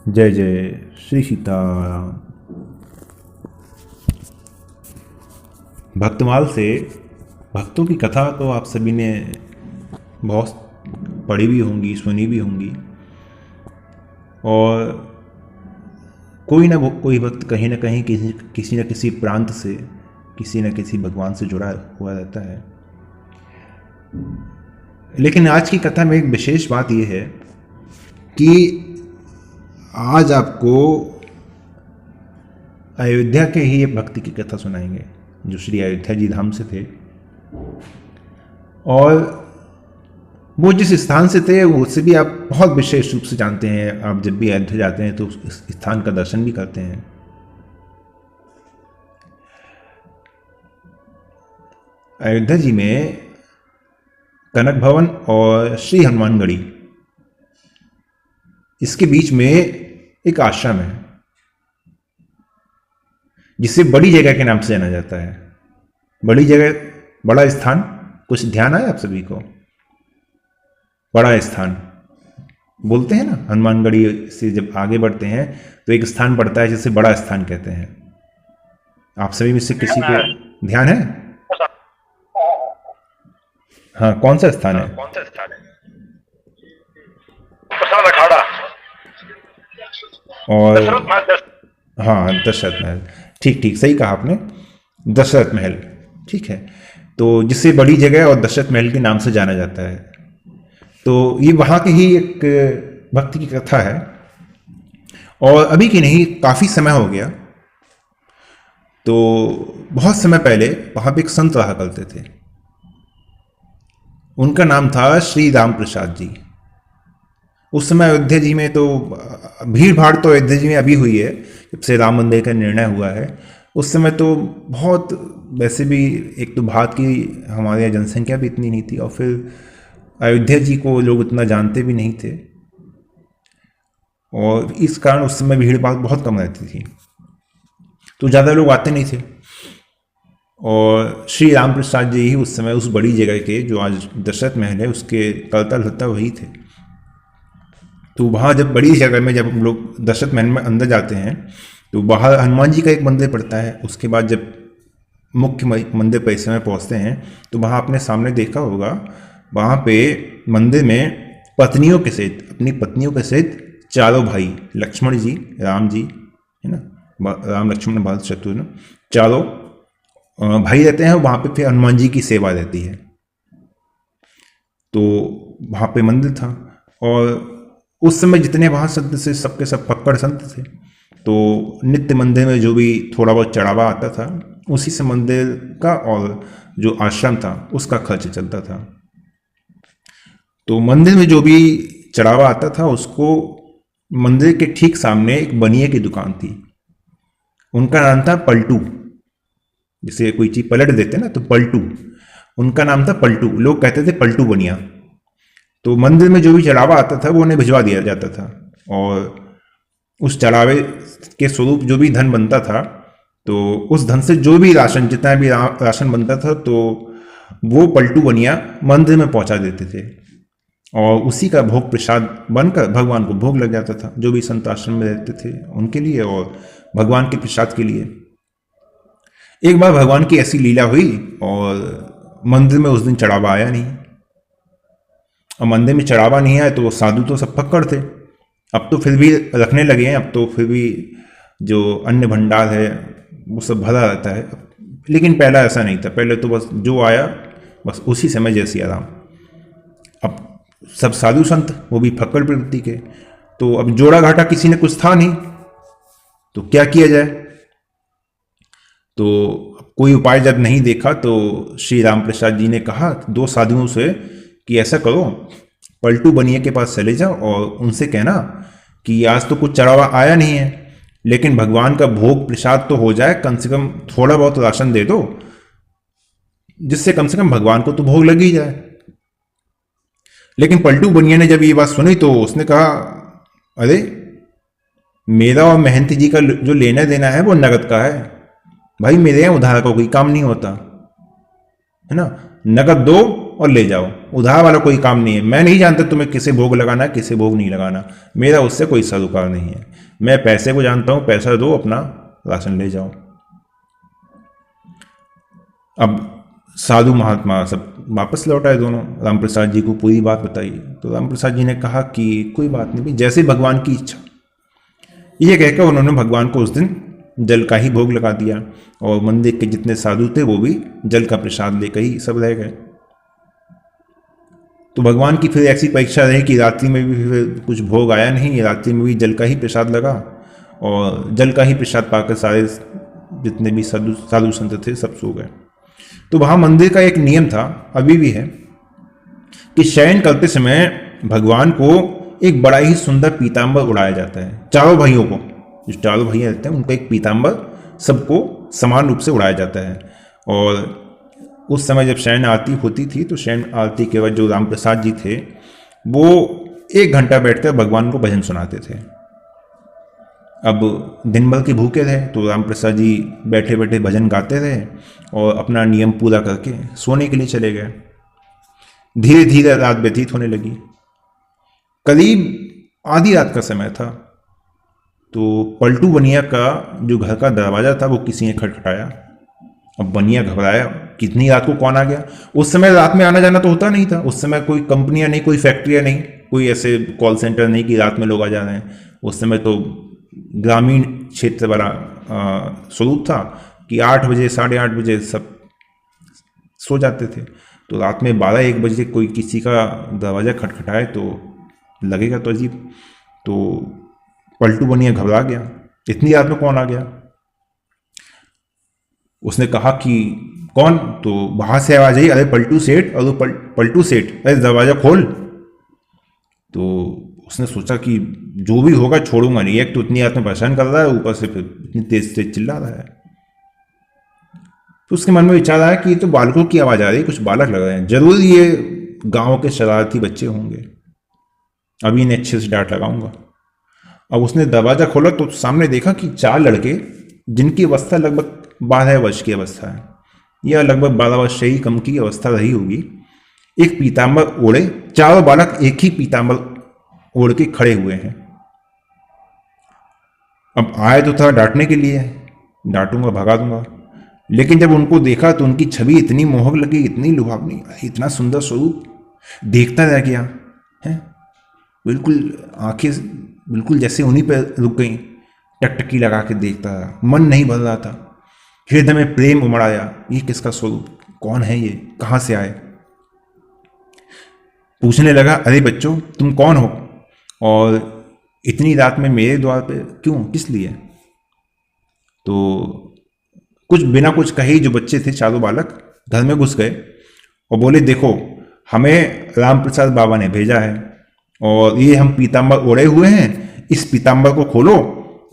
जय जय श्री सीताराम। भक्तमाल से भक्तों की कथा तो आप सभी ने बहुत पढ़ी भी होंगी, सुनी भी होंगी। और कोई ना कोई भक्त कहीं ना कहीं किसी न किसी प्रांत से, किसी न किसी भगवान से जुड़ा हुआ रहता है। लेकिन आज की कथा में एक विशेष बात यह है कि आज आपको अयोध्या के ही एक भक्ति की कथा सुनाएंगे जो श्री अयोध्या जी धाम से थे। और वो जिस स्थान से थे उससे भी आप बहुत विशेष रूप से जानते हैं। आप जब भी अयोध्या जाते हैं तो उस स्थान का दर्शन भी करते हैं। अयोध्या जी में कनक भवन और श्री हनुमानगढ़ी, इसके बीच में एक आश्रम है जिसे बड़ी जगह के नाम से जाना जाता है। बड़ी जगह, बड़ा स्थान, कुछ ध्यान आया आप सभी को? बड़ा स्थान बोलते हैं ना, हनुमानगढ़ी से जब आगे बढ़ते हैं तो एक स्थान पड़ता है जिसे बड़ा स्थान कहते हैं। आप सभी में से किसी को ध्यान है? हाँ, कौन सा स्थान है? अखाड़ा और हाँ, दशरथ महल। ठीक ठीक, सही कहा आपने, दशरथ महल। ठीक है, तो जिसे बड़ी जगह और दशरथ महल के नाम से जाना जाता है। तो ये वहाँ की ही एक भक्ति की कथा है। और अभी की नहीं, काफ़ी समय हो गया। तो बहुत समय पहले वहाँ पे एक संत रहा करते थे। उनका नाम था श्री राम प्रसाद जी। उस समय अयोध्या जी में तो भीड़ भाड़ तो अयोध्या जी में अभी हुई है जब से राम मंदिर का निर्णय हुआ है। उस समय तो बहुत, वैसे भी एक तो भारत की हमारे यहाँ जनसंख्या भी इतनी नहीं थी और फिर अयोध्या जी को लोग इतना जानते भी नहीं थे। और इस कारण उस समय भीड़ भाड़ बहुत कम रहती थी, तो ज़्यादा लोग आते नहीं थे। और श्री राम प्रसाद जी ही उस समय उस बड़ी जगह के, जो आज दशरथ महल है, उसके कर्ता धर्ता वही थे। तो वहाँ जब बड़ी जगह में जब हम लोग दशरथ महल में अंदर जाते हैं तो बाहर हनुमान जी का एक मंदिर पड़ता है। उसके बाद जब मुख्य मंदिर परिसर में पहुँचते हैं तो वहाँ आपने सामने देखा होगा, वहाँ पे मंदिर में पत्नियों के सहित, अपनी पत्नियों के सहित चारों भाई, लक्ष्मण जी, राम जी, है ना, राम लक्ष्मण भरत शत्रुघ्न, चारों भाई रहते हैं। वहाँ पे फिर हनुमान जी की सेवा रहती है। तो वहाँ पे मंदिर था और उस समय जितने वहाँ संत से सबके सब पक्कड़ संत थे। तो नित्य मंदिर में जो भी थोड़ा बहुत चढ़ावा आता था उसी से मंदिर का और जो आश्रम था उसका खर्च चलता था। तो मंदिर में जो भी चढ़ावा आता था उसको, मंदिर के ठीक सामने एक बनिए की दुकान थी। उनका नाम था पलटू। जैसे कोई चीज़ पलट देते ना तो पलटू, उनका नाम था पलटू। लोग कहते थे पलटू बनिया। तो मंदिर में जो भी चढ़ावा आता था वो उन्हें भिजवा दिया जाता था और उस चढ़ावे के स्वरूप जो भी धन बनता था, तो उस धन से जो भी राशन, जितना भी राशन बनता था, तो वो पलटू बनिया मंदिर में पहुंचा देते थे और उसी का भोग प्रसाद बनकर भगवान को भोग लग जाता था, जो भी संत आश्रम में रहते थे उनके लिए और भगवान के प्रसाद के लिए। एक बार भगवान की ऐसी लीला हुई और मंदिर में उस दिन चढ़ावा आया नहीं। और मंदिर में चढ़ावा नहीं आया तो वो साधु तो सब फक्कड़ थे। अब तो फिर भी रखने लगे हैं, अब तो फिर भी जो अन्न भंडार है वो सब भरा रहता है। लेकिन पहला ऐसा नहीं था। पहले तो बस जो आया बस उसी समय जय सिया राम। अब सब साधु संत, वो भी फक्कड़ प्रवृत्ति के, तो अब जोड़ा घाटा किसी ने कुछ था नहीं, तो क्या किया जाए। तो कोई उपाय जब नहीं देखा तो श्री राम प्रसाद जी ने कहा दो साधुओं से कि ऐसा करो, पलटू बनिए के पास चले जाओ और उनसे कहना कि आज तो कुछ चढ़ावा आया नहीं है, लेकिन भगवान का भोग प्रसाद तो हो जाए, कम से कम थोड़ा बहुत राशन दे दो, जिससे कम से कम भगवान को तो भोग लग ही जाए। लेकिन पलटू बनिया ने जब ये बात सुनी तो उसने कहा, अरे मेरा और महंत जी का जो लेना देना है वो नगद का है भाई, मेरे यहाँ उधार का कोई काम नहीं होता है ना। नगद दो और ले जाओ, उधार वाला कोई काम नहीं है। मैं नहीं जानता तुम्हें किसे भोग लगाना है किसे भोग नहीं लगाना, मेरा उससे कोई सरोकार नहीं है। मैं पैसे को जानता हूं, पैसा दो, अपना राशन ले जाओ। अब साधु महात्मा सब वापस लौट आए दोनों, रामप्रसाद जी को पूरी बात बताई। तो रामप्रसाद जी ने कहा कि कोई बात नहीं भाई, जैसे भगवान की इच्छा। ये कहकर उन्होंने भगवान को उस दिन जल का ही भोग लगा दिया, और मंदिर के जितने साधु थे वो भी जल का प्रसाद लेकर ही सब रह गए। तो भगवान की फिर ऐसी परीक्षा रही कि रात्रि में भी फिर कुछ भोग आया नहीं, रात्रि में भी जल का ही प्रसाद लगा, और जल का ही प्रसाद पाकर सारे जितने भी साधु संत थे सब सो गए। तो वहाँ मंदिर का एक नियम था, अभी भी है, कि शयन करते समय भगवान को एक बड़ा ही सुंदर पीताम्बर उड़ाया जाता है। चारों भाइयों को, जो चारों भैया रहते हैं उनको एक पीताम्बर सबको समान रूप से उड़ाया जाता है। और उस समय जब शयन आरती होती थी तो शयन आरती के बाद जो रामप्रसाद जी थे वो 1 घंटा बैठकर भगवान को भजन सुनाते थे। अब दिन भर के भूखे थे तो रामप्रसाद जी बैठे बैठे भजन गाते रहे और अपना नियम पूरा करके सोने के लिए चले गए। धीरे धीरे रात व्यतीत होने लगी। करीब आधी रात का समय था तो पलटू बनिया का जो घर का दरवाज़ा था वो किसी ने खटखटाया। अब बनिया घबराया, कितनी रात को कौन आ गया। उस समय रात में आना जाना तो होता नहीं था, उस समय कोई कंपनियां नहीं, कोई फैक्ट्रियां नहीं, कोई ऐसे कॉल सेंटर नहीं कि रात में लोग आ जा रहे हैं। उस समय तो ग्रामीण क्षेत्र वाला स्वरूप था कि 8 बजे 8:30 बजे सब सो जाते थे। तो रात में 12-1 बजे कोई किसी का दरवाज़ा खटखटाए तो लगेगा तो अजीब। तो पलटू बनिया घबरा गया, इतनी रात में कौन आ गया। उसने कहा कि कौन, तो वहाँ से आवाज़ आई, अरे पलटू सेठ। और वो पलटू सेठ, अरे दरवाज़ा खोल। तो उसने सोचा कि जो भी होगा छोड़ूंगा नहीं, एक तो इतनी रात में परेशान कर रहा है, ऊपर से फिर इतनी तेज तेज चिल्ला रहा है। तो उसके मन में विचार आया कि ये तो बालकों की आवाज़ आ रही है, कुछ बालक लग रहे हैं, जरूर ये गाँव के शरारती बच्चे होंगे, अभी इन्हें अच्छे से डांट लगाऊंगा। अब उसने दरवाज़ा खोला तो सामने देखा कि 4 लड़के, जिनकी अवस्था लगभग 12 वर्ष की अवस्था है, या लगभग 12 वर्ष से ही कम की अवस्था रही होगी, एक पीताम्बर ओढ़े, चारों बालक एक ही पीताम्बर ओढ़ के खड़े हुए हैं। अब आए तो था डांटने के लिए, डांटूंगा भगा दूंगा, लेकिन जब उनको देखा तो उनकी छवि इतनी मोहक लगी, इतनी लुभावनी, इतना सुंदर स्वरूप, देखता रह गया है। बिल्कुल आंखें बिल्कुल जैसे उन्हीं पर रुक गई, टकटकी लगा के देखता रहा, मन नहीं भर रहा था। हृदय में प्रेम उमड़ आया, ये किसका स्वरूप, कौन है ये, कहाँ से आए। पूछने लगा, अरे बच्चों तुम कौन हो और इतनी रात में मेरे द्वार पे क्यों, किस लिए। तो कुछ बिना कुछ कहे जो बच्चे थे, चारों बालक घर में घुस गए और बोले, देखो हमें रामप्रसाद बाबा ने भेजा है और ये हम पीताम्बर ओढ़े हुए हैं, इस पीताम्बर को खोलो,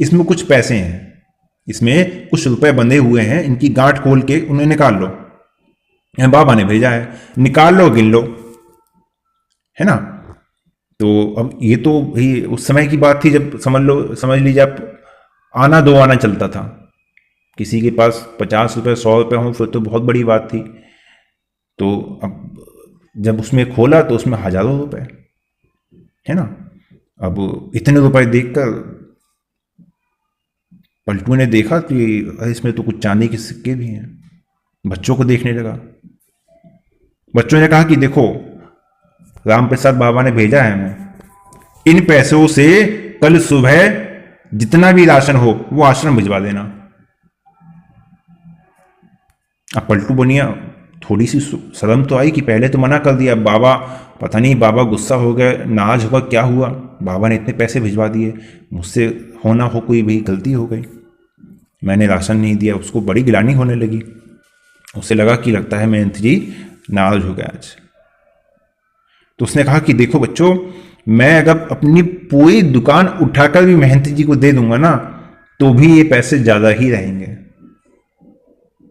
इसमें कुछ पैसे हैं, इसमें कुछ रुपए बंधे हुए हैं, इनकी गांठ खोल के उन्हें निकाल लो, बाबा ने भेजा है, निकाल लो, गिन लो, है ना। तो अब ये तो भाई उस समय की बात थी जब समझ लीजिए आप, आना दो आना चलता था। किसी के पास 50 रुपये 100 रुपये हों फिर तो बहुत बड़ी बात थी। तो अब जब उसमें खोला तो उसमें हजारों रुपए, है ना। अब इतने रुपए देखकर पलटू ने देखा कि इसमें तो कुछ चांदी के सिक्के भी हैं। बच्चों को देखने लगा। बच्चों ने कहा कि देखो रामप्रसाद बाबा ने भेजा है हमें, इन पैसों से कल सुबह जितना भी राशन हो वो आश्रम भिजवा देना। अब पलटू बनिया थोड़ी सी शर्म तो आई कि पहले तो मना कर दिया, बाबा पता नहीं बाबा गुस्सा हो गए, नाराज होगा, क्या हुआ, बाबा ने इतने पैसे भिजवा दिए, मुझसे होना हो कोई भी गलती हो गई, मैंने राशन नहीं दिया। उसको बड़ी गिलानी होने लगी। उसे लगा कि लगता है महंत जी नाराज हो गया आज। तो उसने कहा कि देखो बच्चों, मैं अगर अपनी पूरी दुकान उठाकर भी महंत जी को दे दूंगा ना तो भी ये पैसे ज्यादा ही रहेंगे,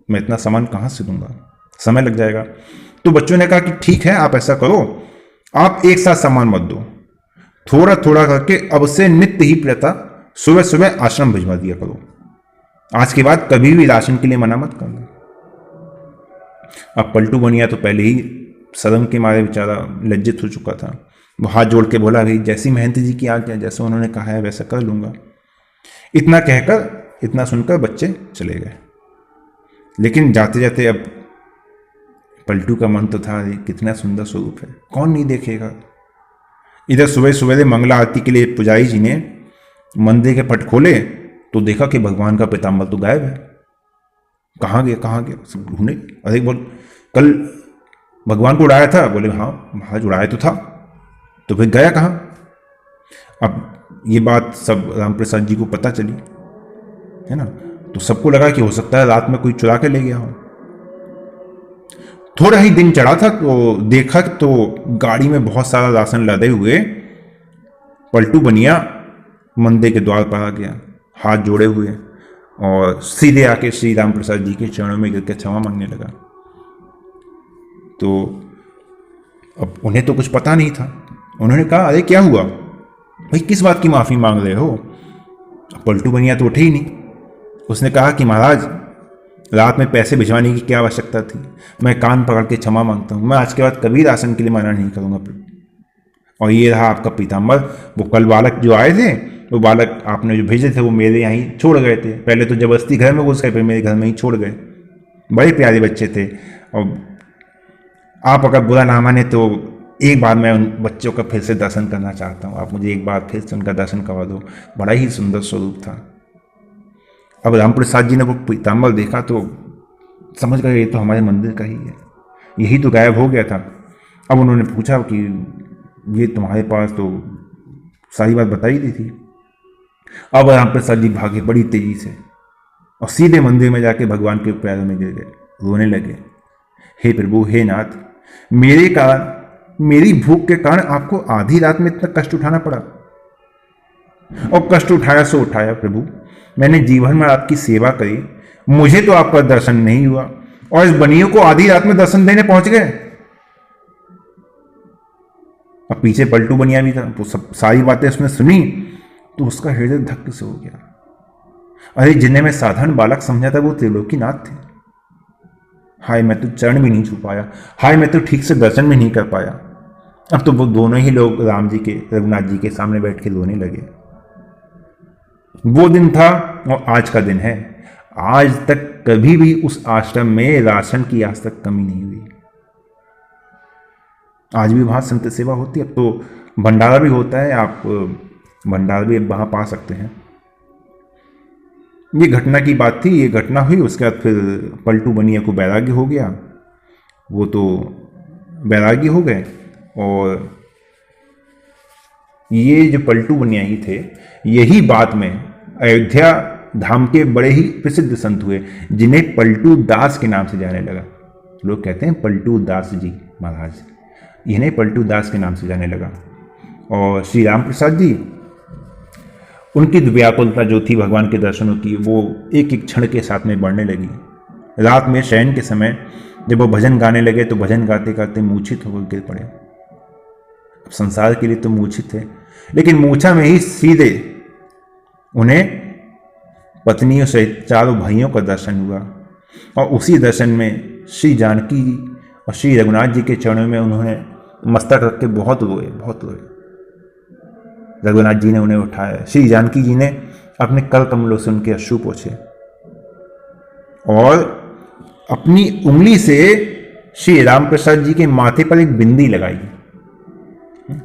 मैं इतना सामान कहां से दूंगा, समय लग जाएगा। तो बच्चों ने कहा कि ठीक है, आप ऐसा करो, आप एक साथ सामान मत दो, थोड़ा थोड़ा करके अब से नित्य ही प्रथा सुबह सुबह आश्रम भिजवा दिया करो, आज के बाद कभी भी राशन के लिए मना मत करना। अब पलटू बनिया तो पहले ही शर्म के मारे बेचारा लज्जित हो चुका था। वो हाथ जोड़ के बोला, भाई जैसी महंत जी की आज्ञा, जैसे उन्होंने कहा है वैसा कर लूंगा। इतना कहकर, इतना सुनकर बच्चे चले गए। लेकिन जाते जाते अब पलटू का मन तो था, कितना सुंदर स्वरूप है, कौन नहीं देखेगा। इधर सुबह सवेरे मंगला आरती के लिए पुजारी जी ने मंदिर के पट खोले तो देखा कि भगवान का पीताम्बर तो गायब है। कहाँ गया, कहाँ गया, सब ढूंढे। अरे बोल, कल भगवान को उड़ाया था, बोले हाँ महाराज उड़ाया तो था, तो फिर गया कहाँ। अब ये बात सब राम प्रसाद जी को पता चली, है ना, तो सबको लगा कि हो सकता है रात में कोई चुरा के ले गया हो। थोड़ा ही दिन चढ़ा था तो देखा तो गाड़ी में बहुत सारा राशन लदे हुए पलटू बनिया मंदिर के द्वार पर आ गया, हाथ जोड़े हुए, और सीधे आके श्री राम प्रसाद जी के चरणों में गिरकर क्षमा मांगने लगा। तो अब उन्हें तो कुछ पता नहीं था। उन्होंने कहा अरे क्या हुआ भाई, किस बात की माफ़ी मांग रहे हो। पलटू बनिया तो उठे ही नहीं। उसने कहा कि महाराज रात में पैसे भिजवाने की क्या आवश्यकता थी, मैं कान पकड़ के क्षमा मांगता हूँ, मैं आज के बाद कभी राशन के लिए मना नहीं करूँगा। और ये रहा आपका पीताम्बर। वो कल बालक जो आए थे, वो बालक आपने जो भेजे थे वो मेरे यहाँ ही छोड़ गए थे। पहले तो जबरदस्ती घर में घुस गए, फिर मेरे घर में ही छोड़ गए। बड़े प्यारे बच्चे थे। और आप अगर बुरा ना माने तो एक बार मैं उन बच्चों का फिर से दर्शन करना चाहता हूँ, आप मुझे एक बार फिर से उनका दर्शन करवा दो। बड़ा ही सुंदर स्वरूप था। अब राम प्रसाद जी ने वो पीताम्बर देखा तो समझ गए ये तो हमारे मंदिर का ही है, यही तो गायब हो गया था। अब उन्होंने पूछा कि ये तुम्हारे पास तो सारी बात बताई दी थी। अब राम प्रसाद जी भागे बड़ी तेजी से और सीधे मंदिर में जाके भगवान के पैरों में गिर गए, रोने लगे। हे प्रभु, हे नाथ, मेरे कारण, मेरी भूख के कारण आपको आधी रात में इतना कष्ट उठाना पड़ा। और कष्ट उठाया सो उठाया प्रभु, मैंने जीवन में आपकी सेवा करी, मुझे तो आपका दर्शन नहीं हुआ और इस बनियों को आधी रात में दर्शन देने पहुंच गए। अब पीछे पलटू बनिया भी था, तो सब सारी बातें उसने सुनी तो उसका हृदय धक्के से हो गया। अरे जिन्हें मैं साधारण बालक समझा था वो त्रिलोकीनाथ थे। हाय मैं तो चरण भी नहीं छू पाया, हाय मैं तो ठीक से दर्शन भी नहीं कर पाया। अब तो वो दोनों ही लोग राम जी के, रघुनाथ जी के सामने बैठ के रोने लगे। वो दिन था और आज का दिन है। आज तक कभी भी उस आश्रम में राशन की आज तक कमी नहीं हुई। आज भी वहाँ संत सेवा होती है। अब तो भंडारा भी होता है, आप भंडारा भी वहाँ पा सकते हैं। ये घटना की बात थी, ये घटना हुई। उसके बाद फिर पलटू बनिया को वैराग्य हो गया, वो तो वैराग्य हो गए। और ये जो पलटू बनिया ही थे, यही बाद में अयोध्या धाम के बड़े ही प्रसिद्ध संत हुए, जिन्हें पलटू दास के नाम से जाने लगा। लोग कहते हैं पलटू दास जी महाराज, इन्हें पलटू दास के नाम से जाने लगा। और श्री राम प्रसाद जी, उनकी व्याकुलता जो थी भगवान के दर्शनों की, वो एक एक क्षण के साथ में बढ़ने लगी। रात में शयन के समय जब वो भजन गाने लगे तो भजन गाते गाते मूर्छित होकर गिर पड़े। संसार के लिए तो मूर्छित थे, लेकिन मूर्छा में ही सीधे उन्हें पत्नियों सहित चारों भाइयों का दर्शन हुआ। और उसी दर्शन में श्री जानकी जी और श्री रघुनाथ जी के चरणों में उन्होंने मस्तक रख के बहुत रोए, बहुत रोए। रघुनाथ जी ने उन्हें उठाया, श्री जानकी जी ने अपने कर कमलों से उनके अश्रु पोंछे और अपनी उंगली से श्री राम प्रसाद जी के माथे पर एक बिंदी लगाई।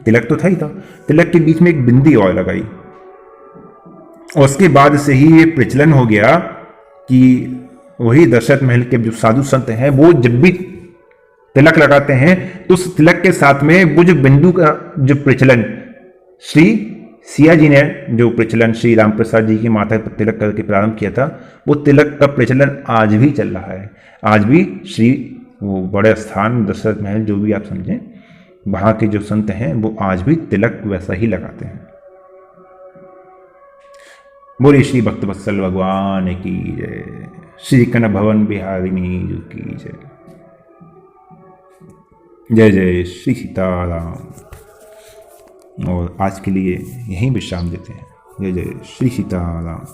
तिलक तो था ही था, तिलक के बीच में एक बिंदी और लगाई। और उसके बाद से ही ये प्रचलन हो गया कि वही दशरथ महल के जो साधु संत हैं, वो जब भी तिलक लगाते हैं तो उस तिलक के साथ में वो जो बिंदु का जो प्रचलन, श्री सिया जी ने जो प्रचलन श्री राम प्रसाद जी के माथा पर तिलक करके प्रारंभ किया था, वो तिलक का प्रचलन आज भी चल रहा है। आज भी श्री वो बड़े स्थान दशरथ महल जो भी आप समझें, वहाँ के जो संत हैं वो आज भी तिलक वैसा ही लगाते हैं। बोले श्री भक्त वत्सल भगवान की जय, श्री कन भवन बिहारिणी जी की जय। जय जय श्री सीताराम। और आज के लिए यहीं विश्राम देते हैं। जय जय श्री सीताराम।